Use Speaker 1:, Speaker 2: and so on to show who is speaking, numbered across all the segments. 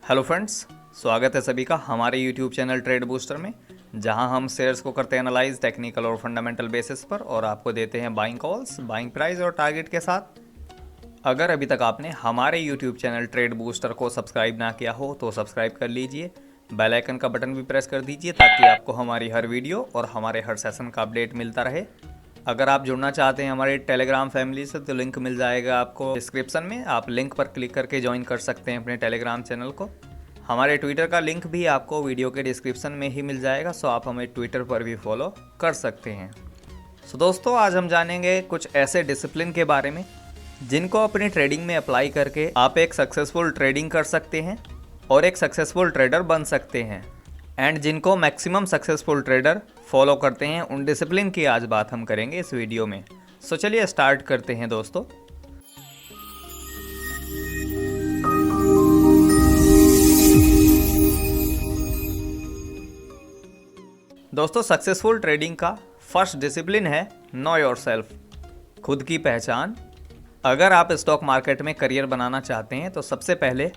Speaker 1: Hello friends, स्वागत है सभी का हमारे यूट्यूब चैनल ट्रेड बूस्टर में, जहां हम शेयर्स को करते हैं एनालाइज टेक्निकल और फंडामेंटल बेसिस पर और आपको देते हैं बाइंग कॉल्स, बाइंग प्राइस और टारगेट के साथ। अगर अभी तक आपने हमारे यूट्यूब चैनल ट्रेड बूस्टर को सब्सक्राइब ना किया हो तो सब्सक्राइब कर लीजिए, बेल आइकन का बटन भी प्रेस कर दीजिए ताकि आपको हमारी हर वीडियो और हमारे हर सेशन का अपडेट मिलता रहे। अगर आप जुड़ना चाहते हैं हमारे टेलीग्राम फैमिली से तो लिंक मिल जाएगा आपको डिस्क्रिप्शन में, आप लिंक पर क्लिक करके ज्वाइन कर सकते हैं अपने टेलीग्राम चैनल को। हमारे ट्विटर का लिंक भी आपको वीडियो के डिस्क्रिप्शन में ही मिल जाएगा, सो आप हमें ट्विटर पर भी फॉलो कर सकते हैं। सो दोस्तों, आज हम जानेंगे कुछ ऐसे डिसिप्लिन के बारे में जिनको अपनी ट्रेडिंग में अप्लाई करके आप एक सक्सेसफुल ट्रेडिंग कर सकते हैं और एक सक्सेसफुल ट्रेडर बन सकते हैं, एंड जिनको मैक्सिमम सक्सेसफुल ट्रेडर फॉलो करते हैं, उन डिसिप्लिन की आज बात हम करेंगे इस वीडियो में। सो चलिए स्टार्ट करते हैं दोस्तों। दोस्तों, सक्सेसफुल ट्रेडिंग का फर्स्ट डिसिप्लिन है नो योरसेल्फ, खुद की पहचान। अगर आप स्टॉक मार्केट में करियर बनाना चाहते हैं तो सबसे पहले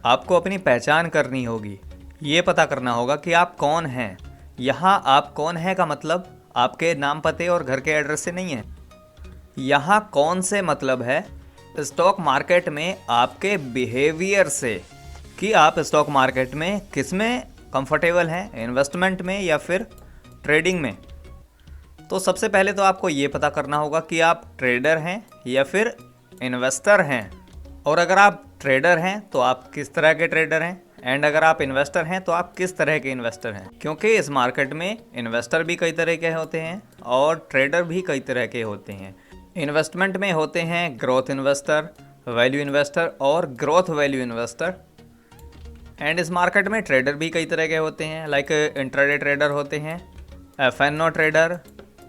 Speaker 1: आपको अपनी पहचान करनी होगी। ये पता करना होगा कि आप कौन हैं। यहाँ आप कौन हैं का मतलब आपके नाम, पते और घर के एड्रेस से नहीं है। यहाँ कौन से मतलब है स्टॉक मार्केट में आपके बिहेवियर से, कि आप स्टॉक मार्केट में किस में कंफर्टेबल हैं, इन्वेस्टमेंट में या फिर ट्रेडिंग में। तो सबसे पहले तो आपको ये पता करना होगा कि आप ट्रेडर हैं या फिर इन्वेस्टर हैं, और अगर आप ट्रेडर हैं तो आप किस तरह के ट्रेडर हैं, एंड अगर आप इन्वेस्टर हैं तो आप किस तरह के इन्वेस्टर हैं। क्योंकि इस मार्केट में इन्वेस्टर भी कई तरह के होते हैं और ट्रेडर भी कई तरह के होते हैं। इन्वेस्टमेंट में होते हैं ग्रोथ इन्वेस्टर, वैल्यू इन्वेस्टर और ग्रोथ वैल्यू इन्वेस्टर, एंड इस मार्केट में ट्रेडर भी कई तरह के होते हैं, लाइक इंट्राडे ट्रेडर होते हैं, FNO trader,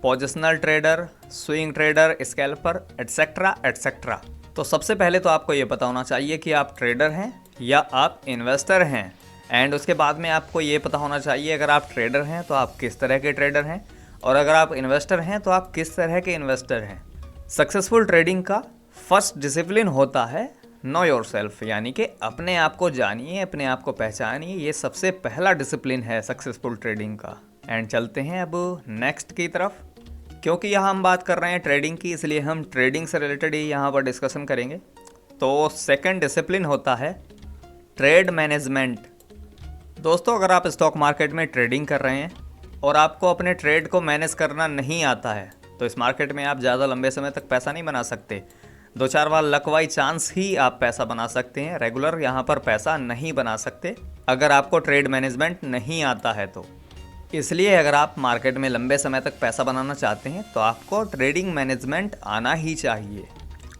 Speaker 1: positional trader, swing trader, scalper, etcetera etcetera. तो सबसे पहले तो आपको ये पता होना चाहिए कि आप ट्रेडर हैं या आप इन्वेस्टर हैं, एंड उसके बाद में आपको ये पता होना चाहिए अगर आप ट्रेडर हैं तो आप किस तरह के ट्रेडर हैं, और अगर आप इन्वेस्टर हैं तो आप किस तरह के इन्वेस्टर हैं। सक्सेसफुल ट्रेडिंग का फर्स्ट डिसिप्लिन होता है नो योरसेल्फ, यानी कि अपने आप को जानिए, अपने आप को पहचानिए। ये सबसे पहला डिसिप्लिन है सक्सेसफुल ट्रेडिंग का। एंड चलते हैं अब नेक्स्ट की तरफ। क्योंकि यहाँ हम बात कर रहे हैं ट्रेडिंग की, इसलिए हम ट्रेडिंग से रिलेटेड ही यहाँ पर डिस्कशन करेंगे। तो सेकंड डिसिप्लिन होता है ट्रेड मैनेजमेंट। दोस्तों, अगर आप स्टॉक मार्केट में ट्रेडिंग कर रहे हैं और आपको अपने ट्रेड को मैनेज करना नहीं आता है तो इस मार्केट में आप ज़्यादा लंबे समय तक पैसा नहीं बना सकते। 2-4 बार लक बाई चांस ही आप पैसा बना सकते हैं, रेगुलर यहाँ पर पैसा नहीं बना सकते अगर आपको ट्रेड मैनेजमेंट नहीं आता है तो। इसलिए अगर आप मार्केट में लंबे समय तक पैसा बनाना चाहते हैं तो आपको ट्रेडिंग मैनेजमेंट आना ही चाहिए।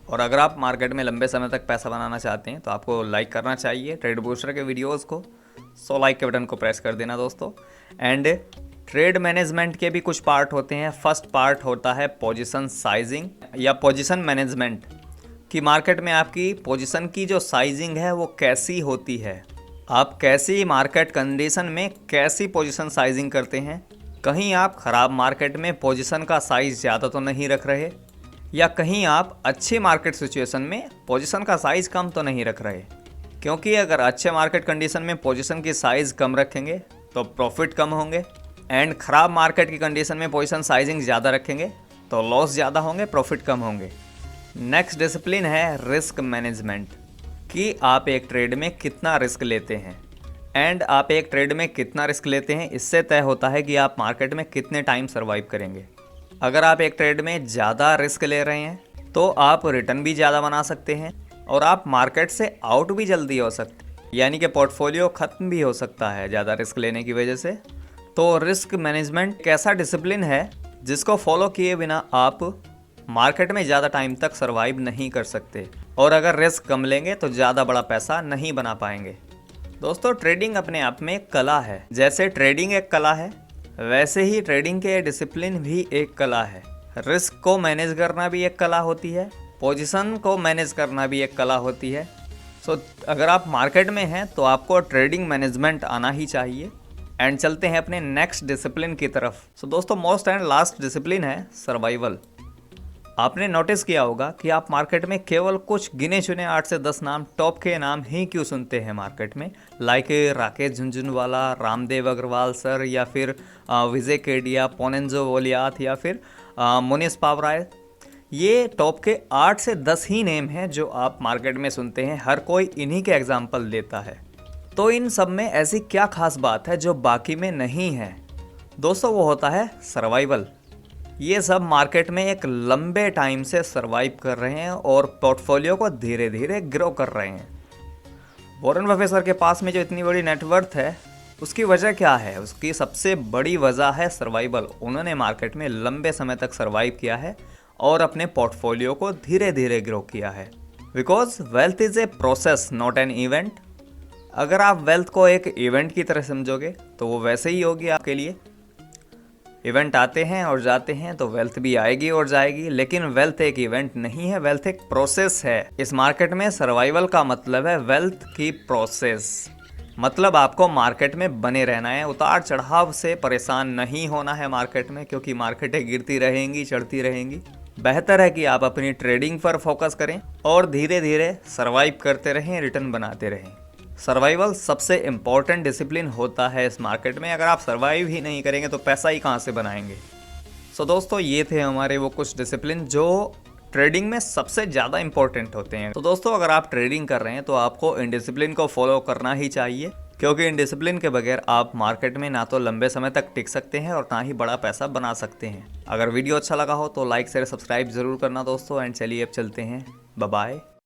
Speaker 1: और अगर आप मार्केट में लंबे समय तक पैसा बनाना चाहते हैं तो आपको लाइक करना चाहिए ट्रेड बूस्टर के वीडियोस को, सो लाइक के बटन को प्रेस कर देना दोस्तों। एंड ट्रेड मैनेजमेंट के भी कुछ पार्ट होते हैं। फर्स्ट पार्ट होता है पोजीशन साइजिंग या पोजीशन मैनेजमेंट, कि मार्केट में आपकी पोजीशन की जो साइजिंग है वो कैसी होती है, आप कैसी मार्केट कंडीशन में कैसी पोजीशन साइजिंग करते हैं। कहीं आप ख़राब मार्केट में पोजीशन का साइज़ ज़्यादा तो नहीं रख रहे, या कहीं आप अच्छे मार्केट सिचुएशन में पोजीशन का साइज़ कम तो नहीं रख रहे। क्योंकि अगर अच्छे मार्केट कंडीशन में पोजीशन की साइज़ कम रखेंगे तो प्रॉफिट कम होंगे, एंड ख़राब मार्केट की कंडीशन में पोजीशन साइजिंग ज़्यादा रखेंगे तो लॉस ज़्यादा होंगे, प्रॉफिट कम होंगे। नेक्स्ट डिसिप्लिन है रिस्क मैनेजमेंट, कि आप एक ट्रेड में कितना रिस्क लेते हैं, एंड आप एक ट्रेड में कितना रिस्क लेते हैं इससे तय होता है कि आप मार्केट में कितने टाइम सर्वाइव करेंगे। अगर आप एक ट्रेड में ज़्यादा रिस्क ले रहे हैं तो आप रिटर्न भी ज़्यादा बना सकते हैं और आप मार्केट से आउट भी जल्दी हो सकते हैं, यानी कि पोर्टफोलियो ख़त्म भी हो सकता है ज़्यादा रिस्क लेने की वजह से। तो रिस्क मैनेजमेंट एक ऐसा डिसिप्लिन है जिसको फॉलो किए बिना आप मार्केट में ज़्यादा टाइम तक सर्वाइव नहीं कर सकते, और अगर रिस्क कम लेंगे तो ज़्यादा बड़ा पैसा नहीं बना पाएंगे। दोस्तों, ट्रेडिंग अपने आप में एक कला है। जैसे ट्रेडिंग एक कला है वैसे ही ट्रेडिंग के डिसिप्लिन भी एक कला है। रिस्क को मैनेज करना भी एक कला होती है, पोजीशन को मैनेज करना भी एक कला होती है। सो अगर आप मार्केट में हैं तो आपको ट्रेडिंग मैनेजमेंट आना ही चाहिए। एंड चलते हैं अपने नेक्स्ट डिसिप्लिन की तरफ। सो दोस्तों, मोस्ट एंड लास्ट डिसिप्लिन है सर्वाइवल। आपने नोटिस किया होगा कि आप मार्केट में केवल कुछ गिने चुने 8 से 10 नाम, टॉप के नाम ही क्यों सुनते हैं मार्केट में, लाइक राकेश झुनझुनवाला, रामदेव अग्रवाल सर, या फिर विजय केडिया, पोनेंजो वोलियाथ, या फिर मुनीष पावराय। ये टॉप के 8 से 10 ही नेम हैं जो आप मार्केट में सुनते हैं, हर कोई इन्हीं के एग्जाम्पल देता है। तो इन सब में ऐसी क्या खास बात है जो बाकी में नहीं है? दोस्तों, वो होता है सर्वाइवल। ये सब मार्केट में एक लंबे टाइम से सर्वाइव कर रहे हैं और पोर्टफोलियो को धीरे धीरे ग्रो कर रहे हैं। वॉरेन बफेट सर के पास में जो इतनी बड़ी नेटवर्थ है, उसकी वजह क्या है? उसकी सबसे बड़ी वजह है सर्वाइवल। उन्होंने मार्केट में लंबे समय तक सर्वाइव किया है और अपने पोर्टफोलियो को धीरे धीरे ग्रो किया है। Because wealth is a process, not an event. अगर आप वेल्थ को एक इवेंट की तरह समझोगे तो वो वैसे ही होगी आपके लिए। इवेंट आते हैं और जाते हैं तो वेल्थ भी आएगी और जाएगी, लेकिन वेल्थ एक इवेंट नहीं है, वेल्थ एक प्रोसेस है। इस मार्केट में सर्वाइवल का मतलब है वेल्थ की प्रोसेस। मतलब आपको मार्केट में बने रहना है, उतार चढ़ाव से परेशान नहीं होना है मार्केट में, क्योंकि मार्केटें गिरती रहेंगी, चढ़ती रहेंगी। बेहतर है कि आप अपनी ट्रेडिंग पर फोकस करें और धीरे धीरे सर्वाइव करते रहें, रिटर्न बनाते रहें। सर्वाइवल सबसे इम्पॉर्टेंट डिसिप्लिन होता है इस मार्केट में। अगर आप सर्वाइव ही नहीं करेंगे तो पैसा ही कहाँ से बनाएंगे? सो दोस्तों, ये थे हमारे वो कुछ डिसिप्लिन जो ट्रेडिंग में सबसे ज़्यादा इंपॉर्टेंट होते हैं। तो दोस्तों, अगर आप ट्रेडिंग कर रहे हैं तो आपको इन डिसिप्लिन को फॉलो करना ही चाहिए, क्योंकि इन डिसिप्लिन के बगैर आप मार्केट में ना तो लंबे समय तक टिक सकते हैं और ना ही बड़ा पैसा बना सकते हैं। अगर वीडियो अच्छा लगा हो तो लाइक शेयर सब्सक्राइब जरूर करना दोस्तों। एंड चलिए अब चलते हैं, बाय बाय।